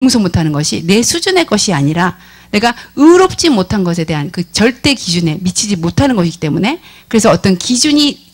용서 못하는 것이 내 수준의 것이 아니라 내가 의롭지 못한 것에 대한 그 절대 기준에 미치지 못하는 것이기 때문에, 그래서 어떤 기준이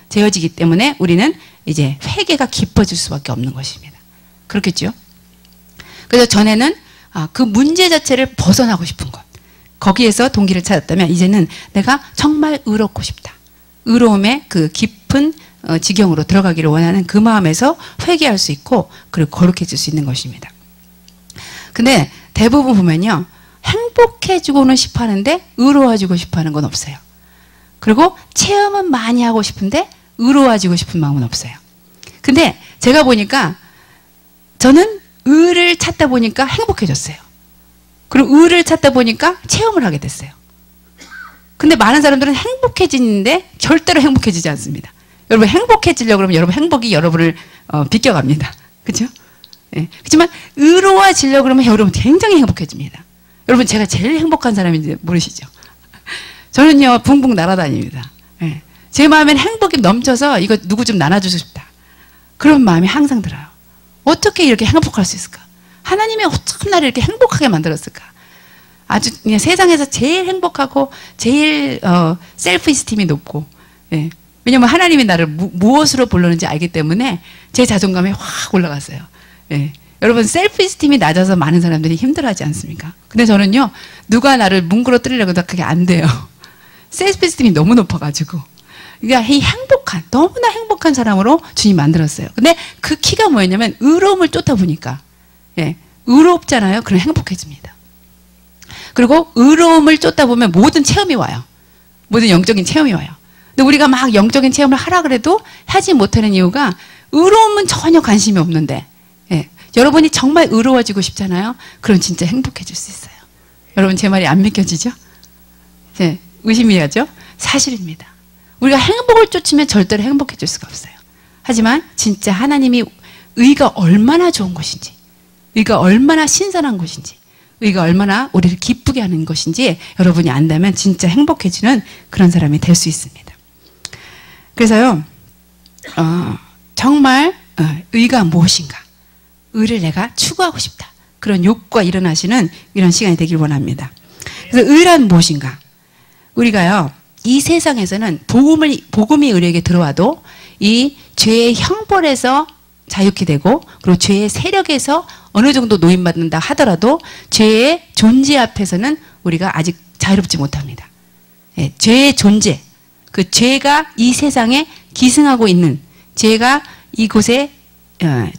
재어지기 때문에 우리는 이제 회개가 깊어질 수밖에 없는 것입니다. 그렇겠죠? 그래서 전에는 그 문제 자체를 벗어나고 싶은 것, 거기에서 동기를 찾았다면 이제는 내가 정말 의롭고 싶다. 의로움의 그 깊은 지경으로 들어가기를 원하는 그 마음에서 회개할 수 있고, 그리고 거룩해질 수 있는 것입니다. 근데 대부분 보면요, 행복해지고는 싶어하는데 의로워지고 싶어하는 건 없어요. 그리고 체험은 많이 하고 싶은데 의로워지고 싶은 마음은 없어요. 근데 제가 보니까 저는 의를 찾다 보니까 행복해졌어요. 그리고 의를 찾다 보니까 체험을 하게 됐어요. 근데 많은 사람들은 행복해지는데 절대로 행복해지지 않습니다. 여러분, 행복해지려고 그러면 여러분 행복이 여러분을 비껴갑니다. 그렇죠? 네. 그렇지만 의로워지려고 그러면 여러분 굉장히 행복해집니다. 여러분, 제가 제일 행복한 사람인지 모르시죠? 저는요, 붕붕 날아다닙니다. 네. 제 마음에는 행복이 넘쳐서 이거 누구 좀 나눠주고 싶다. 그런 마음이 항상 들어요. 어떻게 이렇게 행복할 수 있을까? 하나님이 어쩜 나를 이렇게 행복하게 만들었을까? 아주 그냥 세상에서 제일 행복하고 제일 셀프 이스팀이 높고, 예. 왜냐면 하나님이 나를 무엇으로 불렀는지 알기 때문에 제 자존감이 확 올라갔어요. 예. 여러분, 셀프 이스팀이 낮아서 많은 사람들이 힘들어하지 않습니까? 근데 저는요, 누가 나를 뭉그러뜨리려고 해도 그게 안 돼요. 셀프 이스팀이 너무 높아가지고. 그러니까 이 행복한, 너무나 행복한 사람으로 주님 만들었어요. 근데 그 키가 뭐였냐면 의로움을 쫓다 보니까, 예, 의롭잖아요. 그럼 행복해집니다. 그리고 의로움을 쫓다 보면 모든 체험이 와요. 모든 영적인 체험이 와요. 근데 우리가 막 영적인 체험을 하라 그래도 하지 못하는 이유가 의로움은 전혀 관심이 없는데, 예, 여러분이 정말 의로워지고 싶잖아요. 그럼 진짜 행복해질 수 있어요. 여러분, 제 말이 안 믿겨지죠? 예, 의심이 가죠? 사실입니다. 우리가 행복을 쫓으면 절대로 행복해질 수가 없어요. 하지만 진짜 하나님이 의가 얼마나 좋은 것인지, 의가 얼마나 신선한 것인지, 의가 얼마나 우리를 기쁘게 하는 것인지 여러분이 안다면 진짜 행복해지는 그런 사람이 될 수 있습니다. 그래서요, 정말 의가 무엇인가, 의를 내가 추구하고 싶다, 그런 욕구가 일어나시는 이런 시간이 되길 원합니다. 그래서 의란 무엇인가? 우리가요, 이 세상에서는 복음이 우리에게 들어와도 이 죄의 형벌에서 자유케 되고, 그리고 죄의 세력에서 어느 정도 노임받는다 하더라도 죄의 존재 앞에서는 우리가 아직 자유롭지 못합니다. 예, 죄의 존재, 그 죄가 이 세상에 기승하고 있는, 죄가 이곳에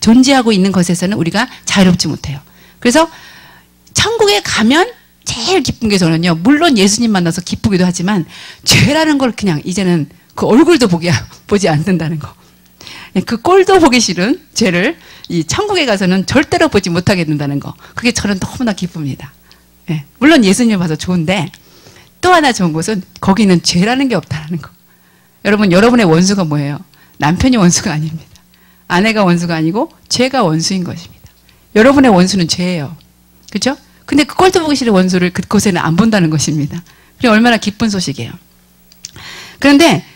존재하고 있는 것에서는 우리가 자유롭지 못해요. 그래서 천국에 가면 제일 기쁜 게 저는요, 물론 예수님 만나서 기쁘기도 하지만 죄라는 걸 그냥 이제는 그 얼굴도 보지 않는다는 거, 그 꼴도 보기 싫은 죄를 이 천국에 가서는 절대로 보지 못하게 된다는 거, 그게 저는 너무나 기쁩니다. 예, 물론 예수님 봐서 좋은데 또 하나 좋은 것은 거기는 죄라는 게 없다는 거. 여러분, 여러분의 원수가 뭐예요? 남편이 원수가 아닙니다. 아내가 원수가 아니고 죄가 원수인 것입니다. 여러분의 원수는 죄예요. 그렇죠? 근데 그 꼴도 보기 싫은 원수를 그곳에는 안 본다는 것입니다. 그게 얼마나 기쁜 소식이에요. 그런데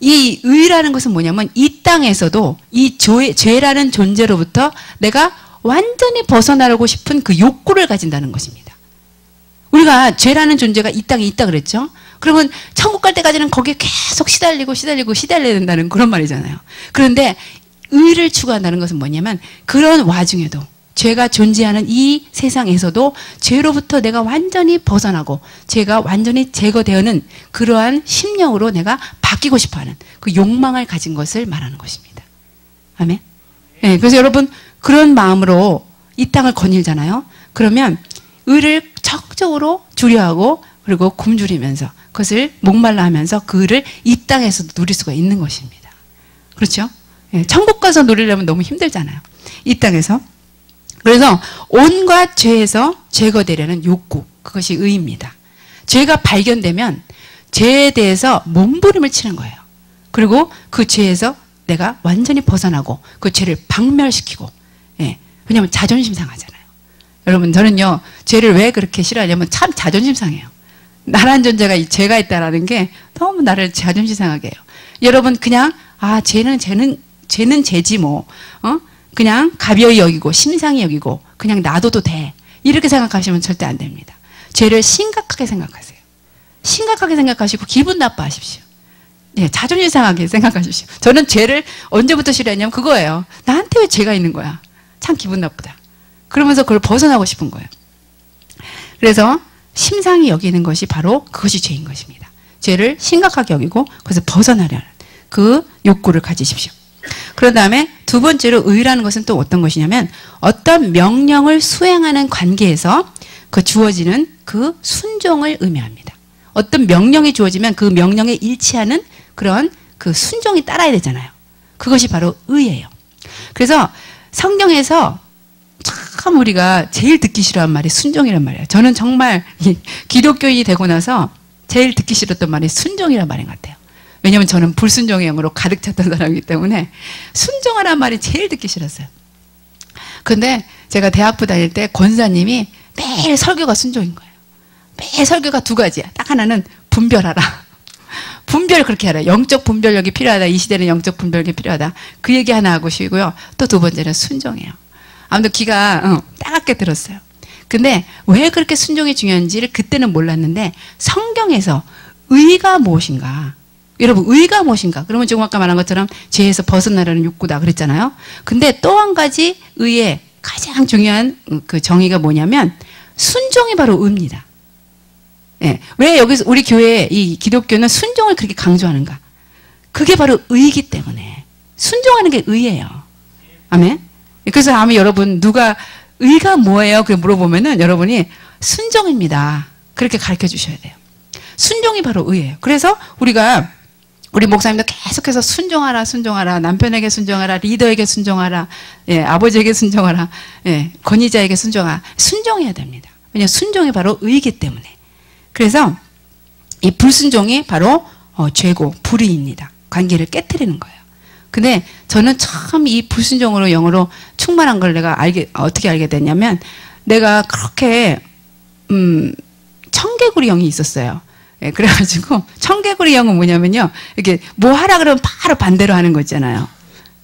이 의라는 것은 뭐냐면 이 땅에서도 이 죄라는 존재로부터 내가 완전히 벗어나려고 싶은 그 욕구를 가진다는 것입니다. 우리가 죄라는 존재가 이 땅에 있다 그랬죠? 그러면 천국 갈 때까지는 거기에 계속 시달려야 된다는 그런 말이잖아요. 그런데 의를 추구한다는 것은 뭐냐면 그런 와중에도, 죄가 존재하는 이 세상에서도 죄로부터 내가 완전히 벗어나고 죄가 완전히 제거되는 그러한 심령으로 내가 바뀌고 싶어하는 그 욕망을 가진 것을 말하는 것입니다. 아멘. 네, 그래서 여러분, 그런 마음으로 이 땅을 거닐잖아요. 그러면 의를 적극적으로 주려하고, 그리고 굶주리면서 그것을 목말라 하면서 그 의를 이 땅에서도 누릴 수가 있는 것입니다. 그렇죠? 네, 천국 가서 누리려면 너무 힘들잖아요. 이 땅에서. 그래서 온갖 죄에서 제거되려는 욕구, 그것이 의입니다. 죄가 발견되면 죄에 대해서 몸부림을 치는 거예요. 그리고 그 죄에서 내가 완전히 벗어나고 그 죄를 박멸시키고, 예, 왜냐하면 자존심 상하잖아요. 여러분, 저는요, 죄를 왜 그렇게 싫어하냐면 참 자존심 상해요. 나란 존재가 이 죄가 있다라는 게 너무 나를 자존심 상하게 해요. 여러분, 그냥 죄는 죄지 뭐, 그냥 가벼이 여기고 심상히 여기고 그냥 놔둬도 돼. 이렇게 생각하시면 절대 안 됩니다. 죄를 심각하게 생각하세요. 심각하게 생각하시고 기분 나빠하십시오. 예, 자존심 상하게 생각하십시오. 저는 죄를 언제부터 싫어했냐면 그거예요. 나한테 왜 죄가 있는 거야? 참 기분 나쁘다. 그러면서 그걸 벗어나고 싶은 거예요. 그래서 심상히 여기는 것이 바로 그것이 죄인 것입니다. 죄를 심각하게 여기고 그것을 벗어나려는 그 욕구를 가지십시오. 그런 다음에 두 번째로 의라는 것은 또 어떤 것이냐면 어떤 명령을 수행하는 관계에서 그 주어지는 그 순종을 의미합니다. 어떤 명령이 주어지면 그 명령에 일치하는 그런 그 순종이 따라야 되잖아요. 그것이 바로 의예요. 그래서 성경에서 참 우리가 제일 듣기 싫어하는 말이 순종이란 말이에요. 저는 정말 기독교인이 되고 나서 제일 듣기 싫었던 말이 순종이란 말인 것 같아요. 왜냐하면 저는 불순종의 영으로 가득 찼던 사람이기 때문에 순종하라는 말이 제일 듣기 싫었어요. 근데 제가 대학부 다닐 때 권사님이 매일 설교가 순종인 거예요. 매일 설교가 두 가지야. 딱 하나는 분별하라. 분별 그렇게 하라. 영적 분별력이 필요하다. 이 시대는 영적 분별력이 필요하다. 그 얘기 하나 하고 쉬고요. 또 두 번째는 순종이에요. 아무튼 귀가 따갑게 들었어요. 근데 왜 그렇게 순종이 중요한지를 그때는 몰랐는데 성경에서 의가 무엇인가? 여러분 의가 무엇인가? 그러면 지금 아까 말한 것처럼 죄에서 벗어나려는 욕구다 그랬잖아요. 근데 또 한 가지 의의 가장 중요한 그 정의가 뭐냐면 순종이 바로 의입니다. 예. 왜 여기서 우리 교회 이 기독교는 순종을 그렇게 강조하는가? 그게 바로 의이기 때문에 순종하는 게 의예요. 아멘. 그래서 아마 여러분 누가 의가 뭐예요? 그렇게 물어보면은 여러분이 순종입니다. 그렇게 가르쳐 주셔야 돼요. 순종이 바로 의예요. 그래서 우리 목사님도 계속해서 순종하라, 순종하라, 남편에게 순종하라, 리더에게 순종하라, 예, 아버지에게 순종하라, 예, 권위자에게 순종하라. 순종해야 됩니다. 왜냐하면 순종이 바로 의이기 때문에. 그래서 이 불순종이 바로 죄고 불의입니다. 관계를 깨트리는 거예요. 근데 저는 처음 이 불순종으로 영으로 충만한 걸 내가 어떻게 알게 됐냐면 내가 그렇게 청개구리 영이 있었어요. 예, 그래가지고 청개구리 영은 뭐냐면요. 이렇게 뭐 하라 그러면 바로 반대로 하는 거 있잖아요.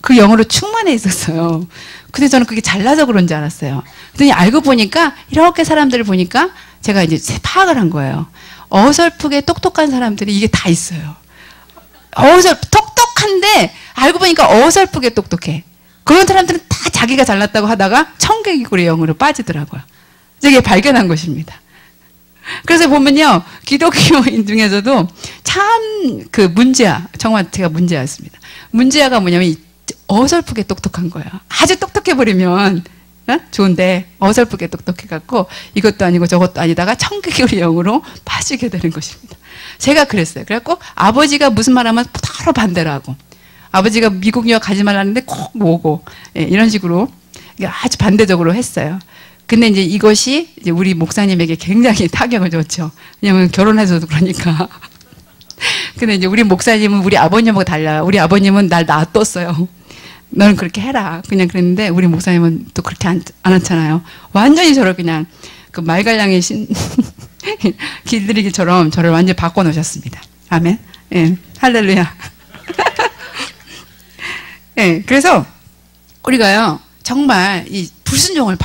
그 영으로 충만해 있었어요. 근데 저는 그게 잘나서 그런 줄 알았어요. 그랬더니 알고 보니까 이렇게 사람들을 보니까 제가 이제 파악을 한 거예요. 어설프게 똑똑한 사람들이 이게 다 있어요. 똑똑한데 알고 보니까 어설프게 똑똑해. 그런 사람들은 다 자기가 잘났다고 하다가 청개구리 영으로 빠지더라고요. 이게 발견한 것입니다. 그래서 보면요, 기독교인 중에서도 참 그 문제야, 정말 제가 문제였습니다. 문제야가 뭐냐면 어설프게 똑똑한 거예요. 아주 똑똑해버리면 좋은데 어설프게 똑똑해갖고 이것도 아니고 저것도 아니다가 청개구리 영으로 빠지게 되는 것입니다. 제가 그랬어요. 그래갖고 아버지가 무슨 말하면 바로 반대로 하고 아버지가 미국 유학 가지 말라는데 꼭 오고 예, 이런 식으로 아주 반대적으로 했어요. 근데 이제 이것이 이제 우리 목사님에게 굉장히 타격을 줬죠. 왜냐면 결혼해서도 그러니까. 근데 이제 우리 목사님은 우리 아버님하고 달라요. 우리 아버님은 날 놔뒀어요. 너는 그렇게 해라. 그냥 그랬는데 우리 목사님은 또 그렇게 안 않잖아요. 완전히 저를 그냥 그 말갈량의 길들이기처럼 저를 완전히 바꿔놓으셨습니다. 아멘. 예, 할렐루야. 예, 그래서 우리가요 정말 이 불순종을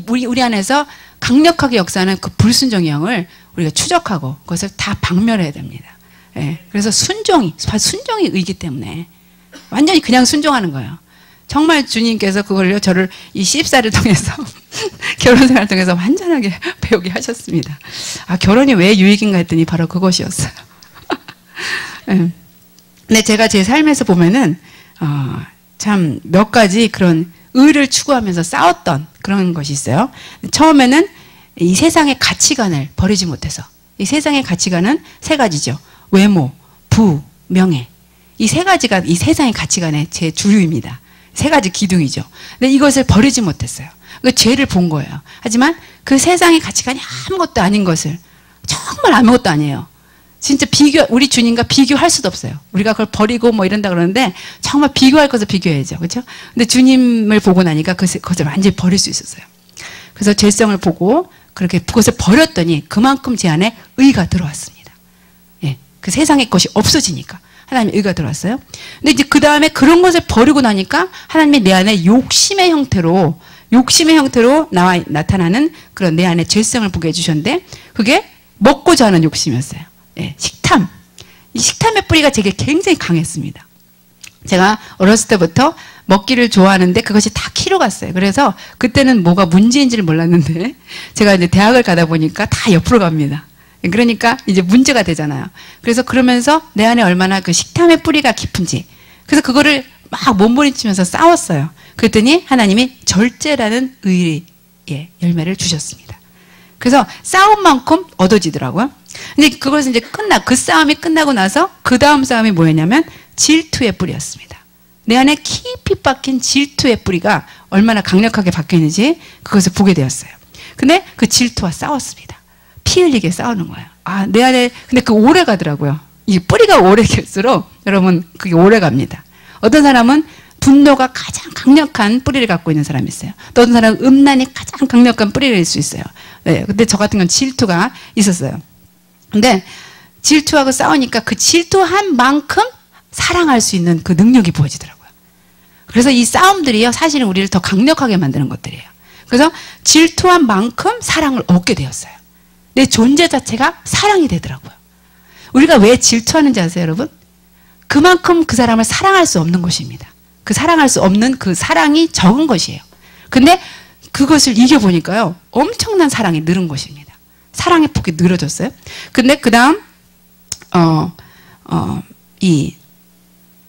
우리 안에서 강력하게 역사하는 그 불순종의 영을 우리가 추적하고 그것을 다 박멸해야 됩니다. 예, 그래서 순종이 의이기 때문에 완전히 그냥 순종하는 거예요. 정말 주님께서 그걸요 저를 이 시집살이를 통해서 결혼 생활을 통해서 완전하게 배우게 하셨습니다. 아, 결혼이 왜 유익인가 했더니 바로 그것이었어요. 예. 근데 제가 제 삶에서 보면은 참 몇 가지 그런 의를 추구하면서 싸웠던 그런 것이 있어요. 처음에는 이 세상의 가치관을 버리지 못해서 이 세상의 가치관은 세 가지죠. 외모, 부, 명예. 이 세 가지가 이 세상의 가치관의 제 주류입니다. 세 가지 기둥이죠. 근데 이것을 버리지 못했어요. 그 죄를 본 거예요. 하지만 그 세상의 가치관이 아무것도 아닌 것을 정말 아무것도 아니에요. 진짜 우리 주님과 비교할 수도 없어요. 우리가 그걸 버리고 뭐 이런다 그러는데 정말 비교할 것을 비교해야죠. 그렇죠? 근데 주님을 보고 나니까 그것을 완전히 버릴 수 있었어요. 그래서 죄성을 보고 그렇게 그것을 버렸더니 그만큼 제 안에 의가 들어왔습니다. 예. 그 세상의 것이 없어지니까. 하나님의 의가 들어왔어요. 근데 이제 그 다음에 그런 것을 버리고 나니까 하나님이 내 안에 욕심의 형태로 나타나는 그런 내 안에 죄성을 보게 해주셨는데 그게 먹고자 하는 욕심이었어요. 예, 식탐. 이 식탐의 뿌리가 제게 굉장히 강했습니다. 제가 어렸을 때부터 먹기를 좋아하는데 그것이 다 키로 갔어요. 그래서 그때는 뭐가 문제인지를 몰랐는데 제가 이제 대학을 가다 보니까 다 옆으로 갑니다. 그러니까 이제 문제가 되잖아요. 그래서 그러면서 내 안에 얼마나 그 식탐의 뿌리가 깊은지. 그래서 그거를 막 몸부림치면서 싸웠어요. 그랬더니 하나님이 절제라는 의의 열매를 주셨습니다. 그래서 싸운 만큼 얻어지더라고요. 근데 그것은 이제 그 싸움이 끝나고 나서 그 다음 싸움이 뭐였냐면 질투의 뿌리였습니다. 내 안에 깊이 박힌 질투의 뿌리가 얼마나 강력하게 박혀 있는지 그것을 보게 되었어요. 근데 그 질투와 싸웠습니다. 피 흘리게 싸우는 거예요. 아, 내 안에, 근데 그 오래 가더라고요. 이 뿌리가 오래 갈수록 여러분 그게 오래 갑니다. 어떤 사람은 분노가 가장 강력한 뿌리를 갖고 있는 사람이 있어요. 또 어떤 사람은 음란이 가장 강력한 뿌리일 수 있어요. 네, 근데 저 같은 건 질투가 있었어요. 근데 질투하고 싸우니까 그 질투한 만큼 사랑할 수 있는 그 능력이 부어지더라고요. 그래서 이 싸움들이요, 사실은 우리를 더 강력하게 만드는 것들이에요. 그래서 질투한 만큼 사랑을 얻게 되었어요. 내 존재 자체가 사랑이 되더라고요. 우리가 왜 질투하는지 아세요, 여러분? 그만큼 그 사람을 사랑할 수 없는 것입니다. 그 사랑할 수 없는 그 사랑이 적은 것이에요. 근데 그것을 이겨보니까요, 엄청난 사랑이 늘은 것입니다. 사랑의 폭이 늘어졌어요. 근데 그 다음, 이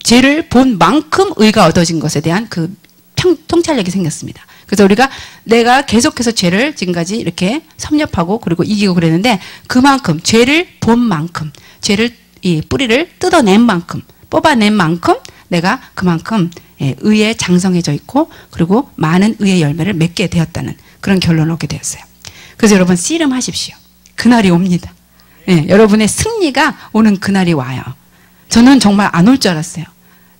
죄를 본 만큼 의가 얻어진 것에 대한 그 통찰력이 생겼습니다. 그래서 우리가 내가 계속해서 죄를 지금까지 이렇게 섭렵하고 그리고 이기고 그랬는데 그만큼 죄를 본 만큼 죄를 이 뿌리를 뜯어낸 만큼 뽑아낸 만큼 내가 그만큼 의에 장성해져 있고 그리고 많은 의의 열매를 맺게 되었다는 그런 결론을 얻게 되었어요. 그래서 여러분 씨름하십시오. 그날이 옵니다. 예, 여러분의 승리가 오는 그날이 와요. 저는 정말 안 올 줄 알았어요.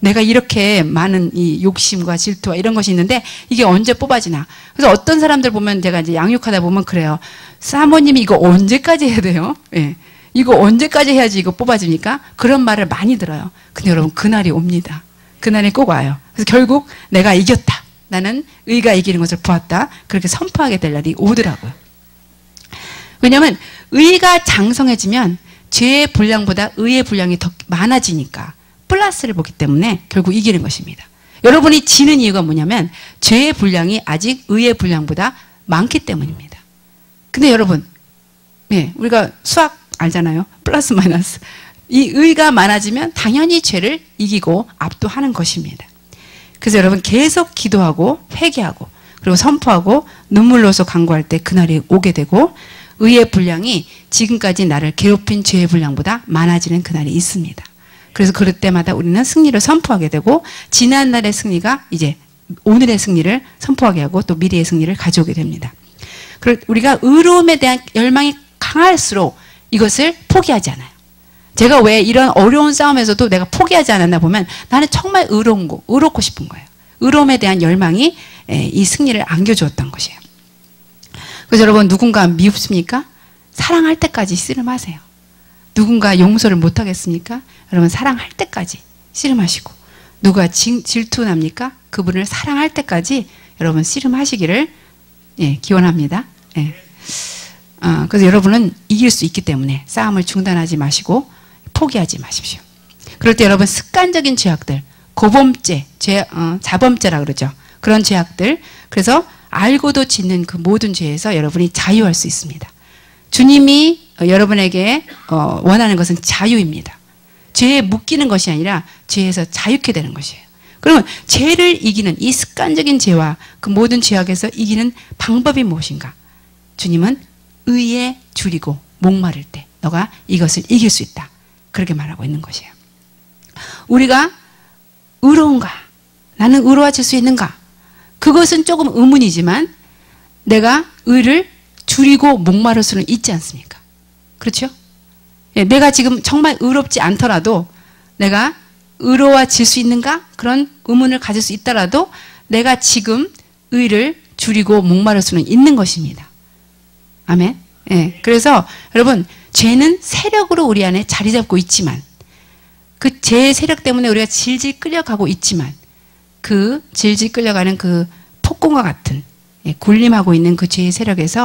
내가 이렇게 많은 이 욕심과 질투와 이런 것이 있는데 이게 언제 뽑아지나. 그래서 어떤 사람들 보면 제가 이제 양육하다 보면 그래요. 사모님이 이거 언제까지 해야 돼요? 예. 이거 언제까지 해야지 이거 뽑아집니까? 그런 말을 많이 들어요. 근데 여러분 그날이 옵니다. 그날이 꼭 와요. 그래서 결국 내가 이겼다. 나는 의가 이기는 것을 보았다. 그렇게 선포하게 될 날이 오더라고요. 왜냐하면 의가 장성해지면 죄의 분량보다 의의 분량이 더 많아지니까 플러스를 보기 때문에 결국 이기는 것입니다. 여러분이 지는 이유가 뭐냐면 죄의 분량이 아직 의의 분량보다 많기 때문입니다. 근데 여러분, 네, 우리가 수학 알잖아요. 플러스 마이너스. 이 의가 많아지면 당연히 죄를 이기고 압도하는 것입니다. 그래서 여러분 계속 기도하고 회개하고 그리고 선포하고 눈물로서 간구할 때 그날이 오게 되고 의의 분량이 지금까지 나를 괴롭힌 죄의 분량보다 많아지는 그날이 있습니다. 그래서 그럴 때마다 우리는 승리를 선포하게 되고 지난날의 승리가 이제 오늘의 승리를 선포하게 하고 또 미래의 승리를 가져오게 됩니다. 우리가 의로움에 대한 열망이 강할수록 이것을 포기하지 않아요. 제가 왜 이런 어려운 싸움에서도 내가 포기하지 않았나 보면 나는 정말 의롭고 싶은 거예요. 의로움에 대한 열망이 이 승리를 안겨주었던 것이에요. 그래서 여러분 누군가 미웁습니까? 사랑할 때까지 씨름하세요. 누군가 용서를 못하겠습니까? 여러분 사랑할 때까지 씨름하시고 누가 질투납니까? 그분을 사랑할 때까지 여러분 씨름하시기를 기원합니다. 그래서 여러분은 이길 수 있기 때문에 싸움을 중단하지 마시고 포기하지 마십시오. 그럴 때 여러분 습관적인 죄악들, 고범죄, 자범죄라 그러죠. 그런 죄악들, 그래서 알고도 짓는 그 모든 죄에서 여러분이 자유할 수 있습니다. 주님이 여러분에게 원하는 것은 자유입니다. 죄에 묶이는 것이 아니라 죄에서 자유케 되는 것이에요. 그러면 죄를 이기는 이 습관적인 죄와 그 모든 죄악에서 이기는 방법이 무엇인가? 주님은 의에 줄이고 목마를 때 너가 이것을 이길 수 있다. 그렇게 말하고 있는 것이에요. 우리가 의로운가? 나는 의로워질 수 있는가? 그것은 조금 의문이지만 내가 의를 줄이고 목마를 수는 있지 않습니까? 그렇죠? 내가 지금 정말 의롭지 않더라도 내가 의로워질 수 있는가? 그런 의문을 가질 수 있더라도 내가 지금 의를 줄이고 목마를 수는 있는 것입니다. 아멘. 그래서 여러분 죄는 세력으로 우리 안에 자리 잡고 있지만 그 죄의 세력 때문에 우리가 질질 끌려가고 있지만 그 질질 끌려가는 그 폭군과 같은 군림하고 있는 그 죄의 세력에서